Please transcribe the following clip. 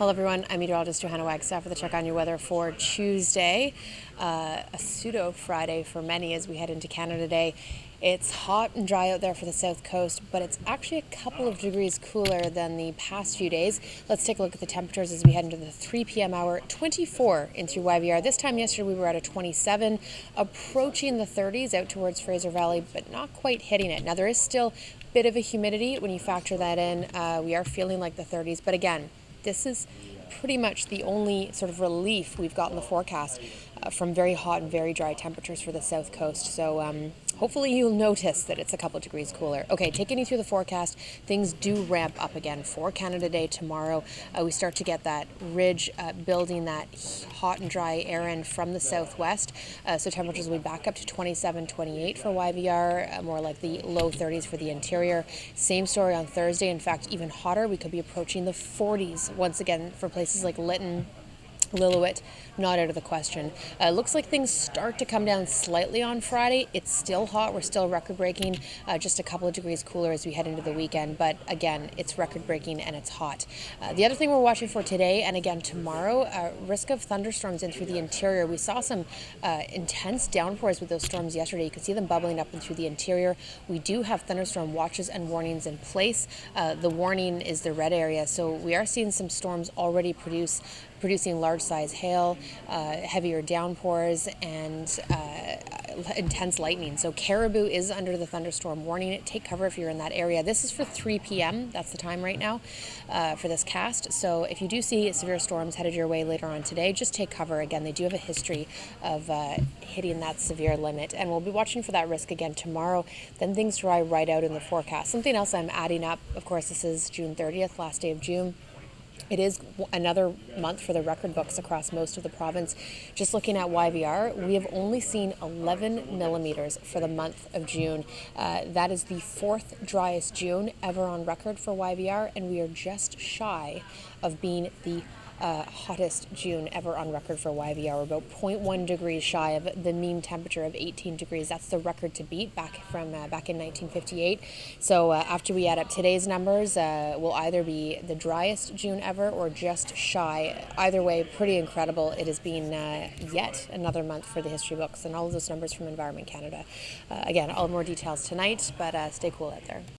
Hello everyone, I'm meteorologist Johanna Wagstaff with a check on your weather for Tuesday, a pseudo Friday for many as we head into Canada today. It's hot and dry out there for the south coast, but it's actually a couple of degrees cooler than the past few days. Let's take a look at the temperatures as we head into the 3 p.m. hour. 24 in through YVR. This time yesterday we were at a 27, approaching the 30s out towards Fraser Valley, but not quite hitting it. Now there is still a bit of a humidity when you factor that in. We are feeling like the 30s, but again, this is pretty much the only sort of relief we've got in the forecast from very hot and very dry temperatures for the south coast. So hopefully you'll notice that it's a couple degrees cooler. Okay, taking you through the forecast, things do ramp up again for Canada Day tomorrow. We start to get that ridge building that hot and dry air in from the southwest. So temperatures will be back up to 27, 28 for YVR, more like the low 30s for the interior. Same story on Thursday. In fact, even hotter. We could be approaching the 40s once again for places like Lytton, Lillooet, not out of the question. Looks like things start to come down slightly on Friday. It's still hot. We're still record-breaking, just a couple of degrees cooler as we head into the weekend. But again, it's record-breaking and it's hot. The other thing we're watching for today and again tomorrow, risk of thunderstorms in through the interior. We saw some intense downpours with those storms yesterday. You could see them bubbling up in through the interior. We do have thunderstorm watches and warnings in place. The warning is the red area, so we are seeing some storms already producing large-size hail, heavier downpours, and intense lightning. So Caribou is under the thunderstorm warning. Take cover if you're in that area. This is for 3 p.m. That's the time right now for this cast. So if you do see severe storms headed your way later on today, just take cover. Again, they do have a history of hitting that severe limit, and we'll be watching for that risk again tomorrow. Then things dry right out in the forecast. Something else I'm adding up, of course, this is June 30th, last day of June. It is another month for the record books across most of the province. Just looking at YVR, we have only seen 11 millimeters for the month of June. That is the fourth driest June ever on record for YVR, and we are just shy of being the hottest June ever on record for YVR. We're about 0.1 degrees shy of the mean temperature of 18 degrees. That's the record to beat back in 1958. So after we add up today's numbers, we'll either be the driest June ever or just shy. Either way, pretty incredible. It has been yet another month for the history books, and all of those numbers from Environment Canada. Again, all more details tonight, but stay cool out there.